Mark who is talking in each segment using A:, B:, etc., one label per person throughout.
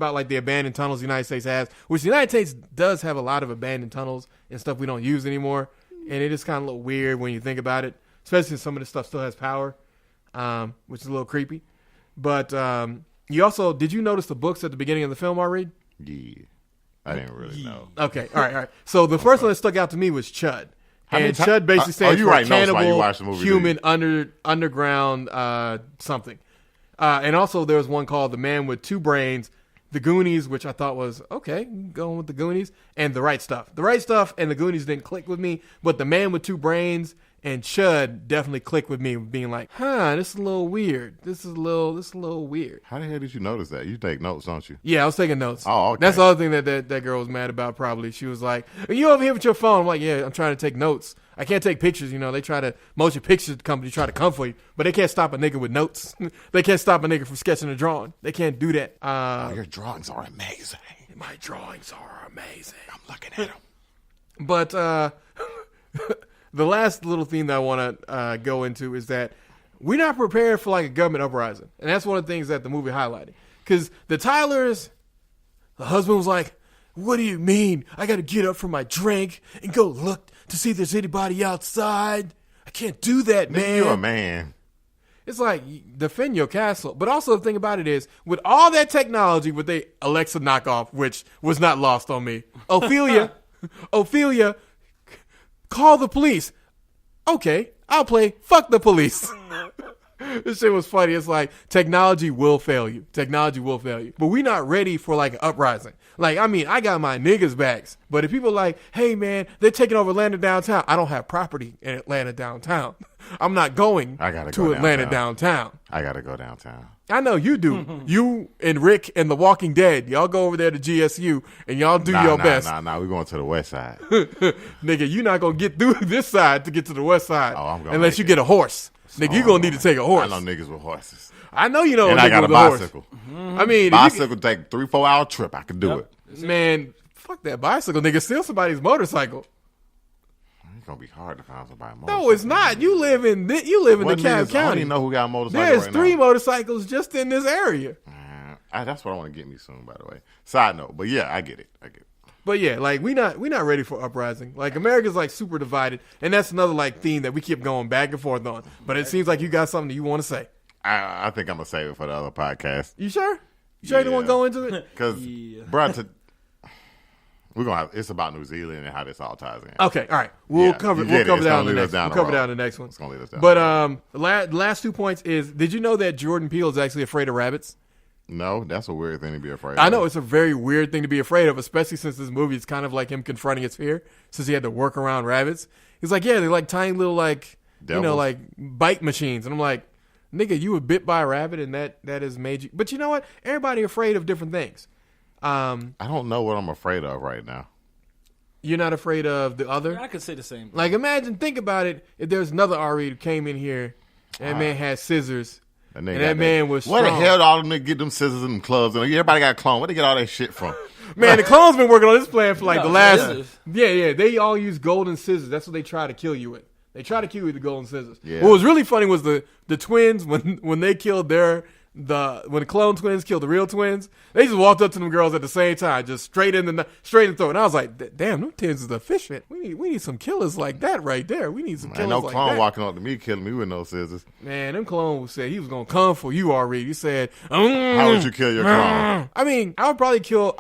A: about like the abandoned tunnels the United States has, which the United States does have a lot of abandoned tunnels and stuff we don't use anymore. And it is kind of a little weird when you think about it, especially since some of this stuff still has power, which is a little creepy. But did you notice the books at the beginning of the film already?
B: Yeah. I didn't really know.
A: Okay. All right. So the first one that stuck out to me was Chud. And Chud basically stands for cannibal, human, underground something. And also there was one called The Man with Two Brains, The Goonies, which I thought was, okay, going with The Goonies, and The Right Stuff. The Right Stuff and The Goonies didn't click with me, but The Man with Two Brains and Chud definitely clicked with me, being like, this is a little weird. This is a little weird.
B: How the hell did you notice that? You take notes, don't you?
A: Yeah, I was taking notes.
B: Oh, okay.
A: That's the other thing that girl was mad about probably. She was like, are you over here with your phone? I'm like, yeah, I'm trying to take notes. I can't take pictures, they try to, motion picture company try to come for you, but they can't stop a nigga with notes. They can't stop a nigga from sketching a drawing. They can't do that.
B: Your drawings are amazing.
A: My drawings are amazing.
B: I'm looking at them.
A: But the last little theme that I want to go into is that we're not prepared for like a government uprising. And that's one of the things that the movie highlighted. Because the Tylers, the husband was like, what do you mean? I got to get up from my drink and go look to see if there's anybody outside. I can't do that, man.
B: You're a man.
A: It's like, defend your castle. But also the thing about it is, with all that technology with the Alexa knockoff, which was not lost on me. Ophelia, call the police. Okay, I'll play fuck the police. This shit was funny. It's like, technology will fail you. Technology will fail you. But we're not ready for like an uprising. Like, I mean, I got my niggas backs. But if people are like, hey man, they're taking over Atlanta downtown. I don't have property in Atlanta downtown. I'm not going to Atlanta downtown.
B: I got to go downtown.
A: I know you do. You and Rick and The Walking Dead, y'all go over there to GSU and y'all do your best.
B: We're going to the west side.
A: Nigga, you're not going to get through this side to get to the west side unless you
B: get
A: get a horse. Nigga, you're going to need to take a horse.
B: I know niggas with horses.
A: I know you know
B: and I got a bicycle.
A: I mean,
B: bicycle take a 3-4 hour trip. I could do it.
A: Man, fuck that bicycle, nigga. Steal somebody's motorcycle.
B: It's gonna be hard to find somebody. Motorcycle.
A: No, it's not. You live in DeKalb County.
B: I don't even know who got a motorcycle.
A: There's
B: right
A: 3
B: now.
A: motorcycles just in this area.
B: That's what I want to get me soon, by the way. Side note, but yeah, I get it.
A: But yeah, like we not ready for uprising. Like America's like super divided, and that's another like theme that we keep going back and forth on. But it seems like you got something that you want to say.
B: I think I'm gonna save it for the other podcast.
A: You sure? You sure you don't want to go into it?
B: Because, bro, we're gonna have. It's about New Zealand and how this all ties in.
A: Okay, all right. We'll cover that on the next one. We'll cover that on the next one.
B: It's gonna lead us down.
A: But the last 2 points is: did you know that Jordan Peele is actually afraid of rabbits?
B: No, that's a weird thing to be afraid of.
A: I know, it's a very weird thing to be afraid of, especially since this movie is kind of like him confronting his fear, since he had to work around rabbits. He's like, yeah, they're like tiny little like devils. Like bite machines, and I'm like, nigga, you were bit by a rabbit, and that has made you. But you know what? Everybody afraid of different things.
B: I don't know what I'm afraid of right now.
A: You're not afraid of the other?
C: I could say the same.
A: Like, think about it. If there's another Ari who came in here, that man had scissors, and that man was strong.
B: Where the hell did all them niggas get them scissors and them clubs? And everybody got a clone. Where they get all that shit from?
A: Man, the clone's been working on this plan for like the last. Yeah. They all use golden scissors. That's what they try to kill you with. They try to kill you with the golden scissors. Yeah. What was really funny was the twins when they killed when the clone twins killed the real twins, they just walked up to them girls at the same time, just straight in the throat. And I was like, damn, them twins is efficient. We need some killers like that right there. We need some killers like that.
B: Ain't no clone walking up to me killing me with no scissors.
A: Man, them clones said he was gonna come for you already. He said,
B: how would you kill your clone?
A: I mean, I'd probably kill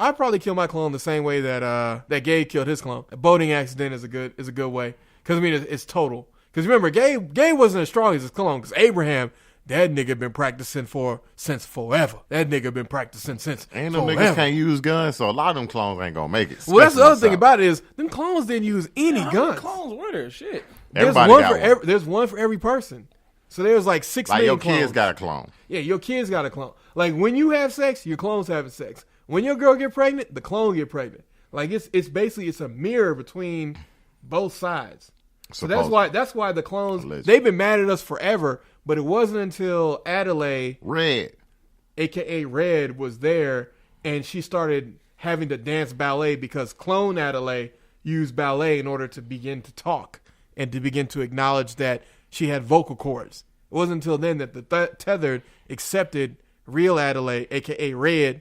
A: my clone the same way that Gabe killed his clone. A boating accident is a good way. Because I mean, it's total. Because remember, Gabe wasn't as strong as his clone. Because Abraham, that nigga been practicing since forever. That nigga been practicing since
B: Ain't no niggas can't use guns, so a lot of them clones ain't gonna make it.
A: Well, that's the other thing about it is them clones didn't use any guns.
C: Clones were there, shit.
A: There's one for every person. So there's like 6 million clones.
B: Like your kids got a clone.
A: Yeah, your kids got a clone. Like when you have sex, your clone's having sex. When your girl get pregnant, the clone get pregnant. Like it's basically a mirror between both sides. So that's why the clones, they've been mad at us forever, but it wasn't until Adelaide,
B: Red,
A: aka Red, was there and she started having to dance ballet because clone Adelaide used ballet in order to begin to talk and to begin to acknowledge that she had vocal cords. It wasn't until then that the tethered accepted real Adelaide, aka Red,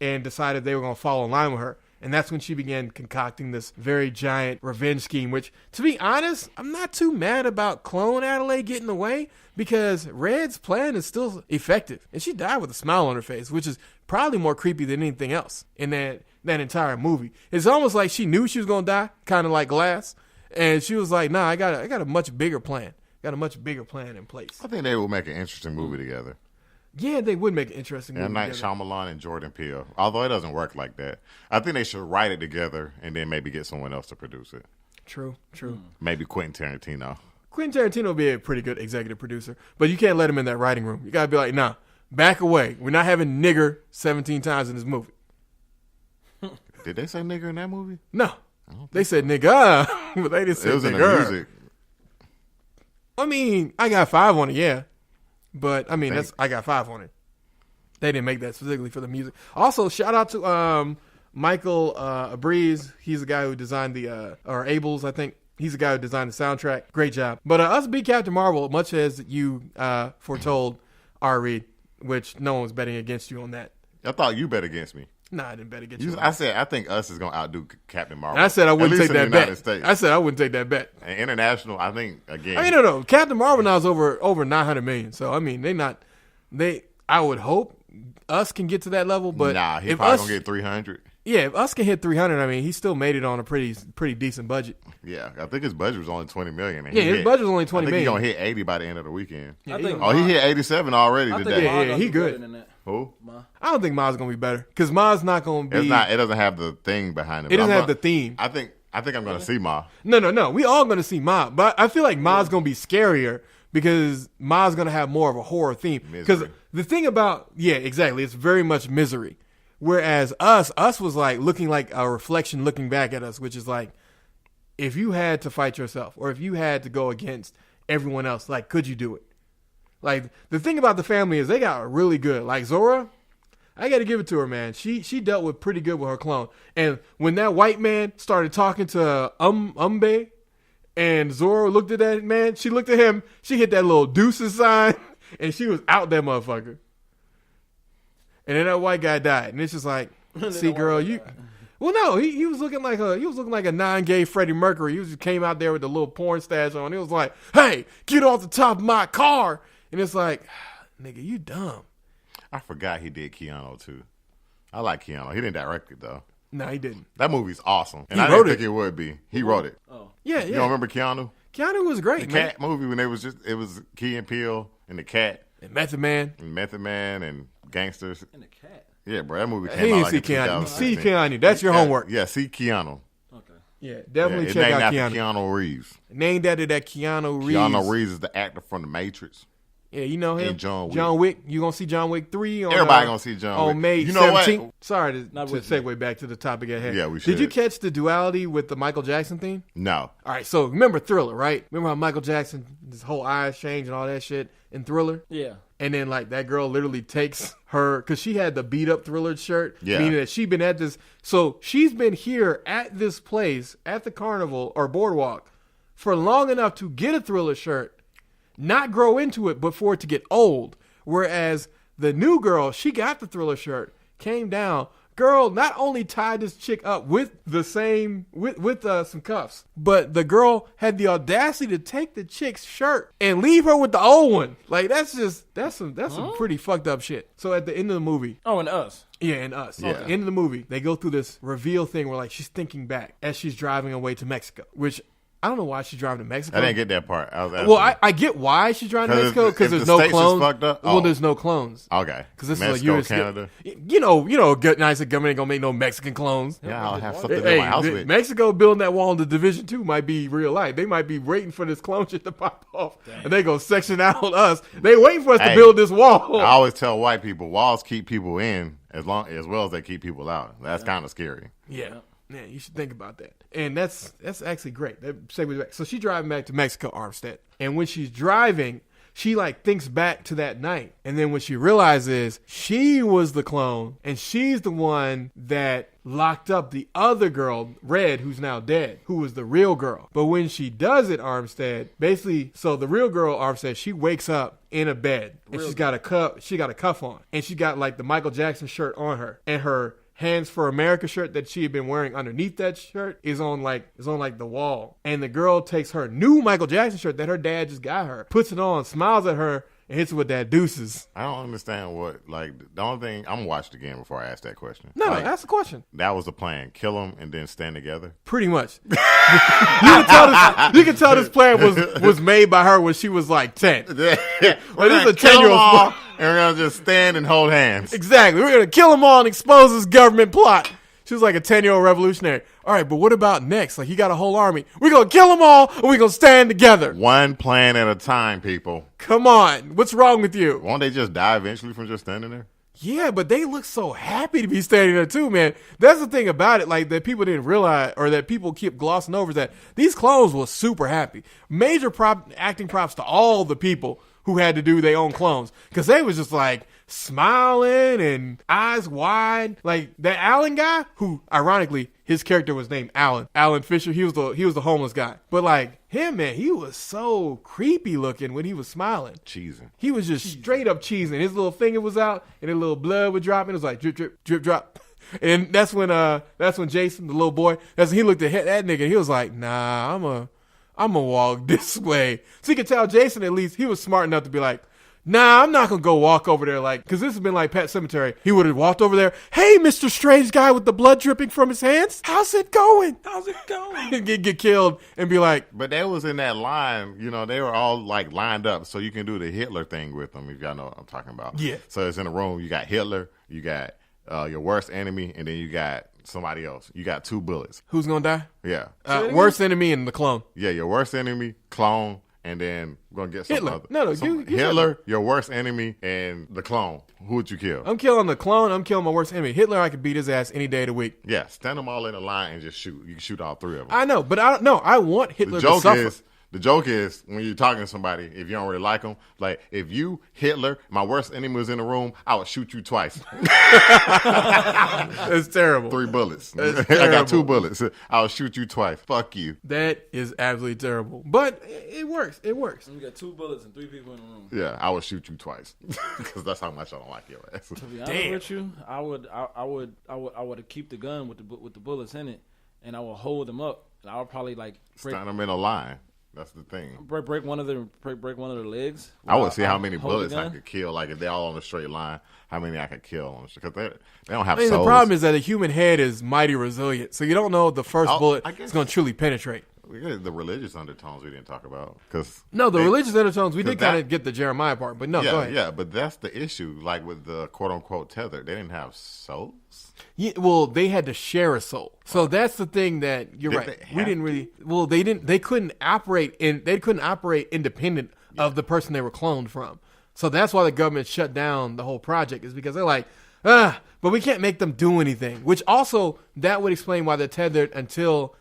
A: and decided they were going to fall in line with her. And that's when she began concocting this very giant revenge scheme, which, to be honest, I'm not too mad about Clone Adelaide getting away because Red's plan is still effective. And she died with a smile on her face, which is probably more creepy than anything else in that entire movie. It's almost like she knew she was going to die, kind of like Glass. And she was like, nah, I got a much bigger plan. Got a much bigger plan in place.
B: I think they will make an interesting movie together.
A: Yeah, they would make an interesting movie.
B: M. Night Shyamalan and Jordan Peele. Although it doesn't work like that. I think they should write it together and then maybe get someone else to produce it.
A: True.
B: Maybe Quentin Tarantino.
A: Quentin Tarantino would be a pretty good executive producer, but you can't let him in that writing room. You got to be like, nah, back away. We're not having nigger 17 times in this movie.
B: Did they say nigger in that movie?
A: No. They said nigga, but they didn't say nigger. It was in the music. I mean, I got 5 on it, yeah. But, I mean, I got 5 on it. They didn't make that specifically for the music. Also, shout out to Michael Abrez. He's the guy who designed or Abels, I think. He's the guy who designed the soundtrack. Great job. But us beat Captain Marvel, much as you foretold, R. Reed, which no one was betting against you on that.
B: I thought you bet against me.
A: No, I didn't bet against you.
B: I said I think us is going to outdo Captain Marvel.
A: And I said I wouldn't take that bet. I said I wouldn't take that bet.
B: And international, I think, again.
A: I mean, no. Captain Marvel now is over 900 million. So, I mean, I would hope us can get to that level. But
B: nah, he's probably going to get 300.
A: Yeah, if us can hit 300, I mean, he still made it on a pretty decent budget.
B: Yeah, I think his budget was only 20 million.
A: Yeah, his budget was only 20 million.
B: He's going to hit 80 by the end of the weekend.
A: Yeah,
B: he hit 87 already today.
A: Yeah, he good.
B: Who?
A: Ma. I don't think Ma's going to be better because Ma's not going to be.
B: It doesn't have the thing behind it.
A: It doesn't have the theme.
B: I think I'm going to see Ma.
A: No. We all going to see Ma, but I feel like Ma's going to be scarier because Ma's going to have more of a horror theme. Because the thing about exactly, it's very much misery. Whereas us was like looking like a reflection looking back at us, which is like, if you had to fight yourself or if you had to go against everyone else, like, could you do it? Like, the thing about the family is they got really good. Like, Zora, I got to give it to her, man. She dealt with pretty good with her clone. And when that white man started talking to Umbe and Zora looked at that man, she looked at him, she hit that little deuces sign, and she was out that motherfucker. And then that white guy died. And it's just like, see, girl, you... Well, no, he was looking like a non-gay Freddie Mercury. He just came out there with the little porn stash on. He was like, hey, get off the top of my car. And it's like, nigga, you dumb.
B: I forgot he did Keanu, too. I like Keanu. He didn't direct it, though.
A: No, he didn't.
B: That movie's awesome. And I didn't think it would be. He wrote it.
A: Oh. Yeah.
B: You don't remember Keanu?
A: Keanu was great,
B: man. The Cat movie when it was Key and Peele and the Cat.
A: And Method Man.
B: And Gangsters.
C: And the Cat.
B: Yeah, bro, that movie came out like in 2016.
A: See Keanu. That's your homework.
B: Yeah, see Keanu.
C: Okay.
A: Yeah, definitely check out Keanu.
B: Keanu Reeves.
A: Named after that Keanu Reeves.
B: Keanu Reeves is the actor from The Matrix.
A: Yeah, you know him.
B: And
A: John Wick. You gonna see John Wick 3 on
B: everybody gonna see John Wick.
A: On May 17th. Sorry to segue back to the topic at hand.
B: Yeah, we should.
A: Did you catch the duality with the Michael Jackson theme?
B: No.
A: All right, so remember Thriller, right? Remember how Michael Jackson, his whole eyes change and all that shit in Thriller?
C: Yeah.
A: And then, like, that girl literally takes her, because she had the beat-up Thriller shirt, meaning that she'd been at this. So she's been here at this place, at the carnival or boardwalk, for long enough to get a Thriller shirt, not grow into it, but for it to get old. Whereas the new girl, she got the Thriller shirt, came down. Girl not only tied this chick up with the same, with some cuffs, but the girl had the audacity to take the chick's shirt and leave her with the old one. Like, that's some pretty fucked up shit. So at the end of the movie.
C: Oh, and Us.
A: Yeah, and Us. Yeah. At the end of the movie, they go through this reveal thing where, like, she's thinking back as she's driving away to Mexico, which I don't know why she's driving to Mexico.
B: I didn't get that part.
A: I get why she's driving to Mexico because there's no clones.
B: Fucked up?
A: Well, there's no clones.
B: Okay.
A: Because this
B: Mexico,
A: is like
B: Canada.
A: You know, good nice government ain't gonna make no Mexican clones.
B: Yeah, I'll have something in my house with.
A: Mexico building that wall in the Division 2 might be real life. They might be waiting for this clone shit to pop off, and they go section out us. They waiting for us to build this wall.
B: I always tell white people, walls keep people in as well as they keep people out. That's kind of scary.
A: Yeah. Yeah, you should think about that. And that's actually great. That segues back. So she's driving back to Mexico, Armstead. And when she's driving, she like thinks back to that night. And then what she realizes, she was the clone and she's the one that locked up the other girl, Red, who's now dead, who was the real girl. But when she does it, Armstead, basically, so the real girl, Armstead, she wakes up in a bed and she's got a cuff on, and she got like the Michael Jackson shirt on her, and her Hands for America shirt that she had been wearing underneath that shirt is on like the wall. And the girl takes her new Michael Jackson shirt that her dad just got her, puts it on, smiles at her, and hits her with that deuces.
B: I don't understand what, like, the only thing, I'm going to watch it again before I ask that question.
A: No,
B: like,
A: ask the question.
B: That was the plan. Kill them and then stand together?
A: Pretty much. You can tell this plan was made by her when she was like 10. Like, this is a 10-year-old.
B: And we're going to just stand and hold hands.
A: Exactly. We're going to kill them all and expose this government plot. She was like a 10-year-old revolutionary. All right, but what about next? Like, he got a whole army. We're going to kill them all, and we're going to stand together.
B: One plan at a time, people.
A: Come on. What's wrong with you?
B: Won't they just die eventually from just standing there?
A: Yeah, but they look so happy to be standing there, too, man. That's the thing about it, like, that people didn't realize, or that people keep glossing over, is that these clones were super happy. Major acting props to all the people who had to do their own clones, because they was just like smiling and eyes wide. Like that Alan guy, who ironically his character was named Alan Fisher. He was the homeless guy, but like him, man, he was so creepy looking when he was smiling.
B: Cheesing.
A: He was just straight up cheesing. His little finger was out, and a little blood would drop, and it was like drip, drip, drip, drop. And that's when Jason, the little boy, he looked at that nigga, and he was like, nah, I'm gonna walk this way. So you could tell Jason, at least, he was smart enough to be like, nah, I'm not gonna go walk over there, like, because this has been like Pet Sematary. He would have walked over there. Hey, Mr. Strange guy with the blood dripping from his hands, how's it going? get killed and be like,
B: but they was in that line, you know, they were all like lined up, so you can do the Hitler thing with them, if y'all know what I'm talking about.
A: Yeah.
B: So it's in a room. You got Hitler, you got your worst enemy, and then you got somebody else. You got 2 bullets.
A: Who's gonna die?
B: Yeah.
A: Worst enemy and the clone.
B: Yeah, your worst enemy, clone, and then we're gonna get some
A: Hitler.
B: other.
A: No,
B: Hitler, your worst enemy, and the clone. Who would you kill?
A: I'm killing the clone. I'm killing my worst enemy. Hitler, I could beat his ass any day of the week.
B: Yeah, stand them all in a line and just shoot. You can shoot all 3 of them.
A: I know, but I don't know. I want Hitler to suffer.
B: The joke is, when you're talking to somebody, if you don't really like them, like, if you, Hitler, my worst enemy was in the room, I would shoot you twice.
A: That's terrible.
B: 3 bullets. I got 2 bullets. I'll shoot you twice. Fuck you.
A: That is absolutely terrible. But it works. It works.
C: You got 2 bullets and 3 people in the room.
B: Yeah, I would shoot you twice. Because that's how much I don't like your ass.
C: To be honest with you, I would keep the gun with the bullets in it, and I would hold them up, and I would probably like
B: stand them in a line. That's the thing.
C: Break one of their legs.
B: I would see how many bullets I could kill. Like, if they're all on a straight line, how many I could kill. Because they don't have souls.
A: The problem is that a human head is mighty resilient. So you don't know if the first bullet is going to truly penetrate.
B: The religious undertones we didn't talk about.
A: Religious undertones, we did kind of get the Jeremiah part. But no, go ahead.
B: Yeah, but that's the issue. Like with the quote-unquote tether, they didn't have souls.
A: Yeah, well, they had to share a soul. So that's the thing that you're right. We didn't really. Well, they didn't. They couldn't operate independent of the person they were cloned from. So that's why the government shut down the whole project, is because they're like, but we can't make them do anything. Which also, that would explain why they're tethered until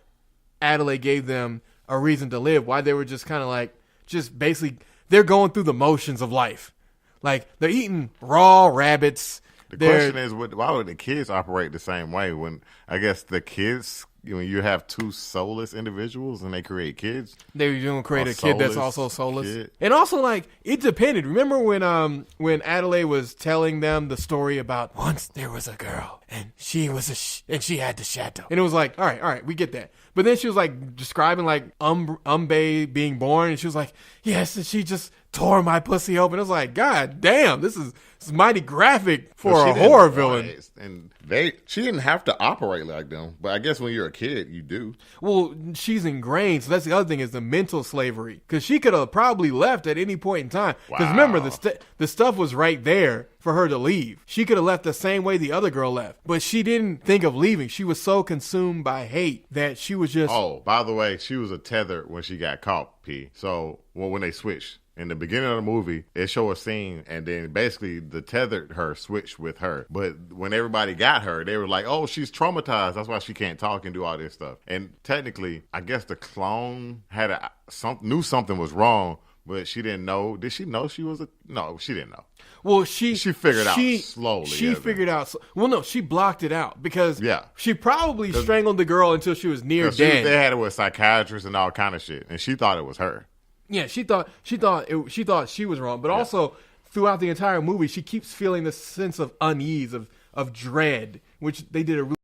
A: Adelaide gave them a reason to live. Why they were just kind of like, just basically, they're going through the motions of life. Like, they're eating raw rabbits.
B: The question is, why would the kids operate the same way when, I guess, the kids, when you have 2 soulless individuals and they create kids?
A: They're going to create a kid that's also soulless. Kid. And also, like, it depended. Remember when Adelaide was telling them the story about once there was a girl and she had the shadow. And it was like, all right, we get that. But then she was like describing like Umbe being born, and she was like, yes, and she just tore my pussy open. I was like, God damn, this is mighty graphic for a horror villain.
B: And she didn't have to operate like them, but I guess when you're a kid, you do.
A: Well, she's ingrained, so that's the other thing, is the mental slavery. Because she could have probably left at any point in time. Because remember, the stuff was right there for her to leave. She could have left the same way the other girl left, but she didn't think of leaving. She was so consumed by hate that she was just...
B: Oh, by the way, she was a tether when she got caught, P. So, when they switched. In the beginning of the movie, it showed a scene, and then basically the tethered her switched with her. But when everybody got her, they were like, oh, she's traumatized. That's why she can't talk and do all this stuff. And technically, I guess the clone had knew something was wrong, but she didn't know. Did she know she was a? No, she didn't know.
A: Well, she
B: figured out slowly.
A: She figured out. Well, no, she blocked it out because she probably strangled the girl until she was near dead.
B: They had her with psychiatrists and all kind of shit, and she thought it was her.
A: Yeah, she thought she was wrong, but also throughout the entire movie, she keeps feeling this sense of unease, of dread, which they did a really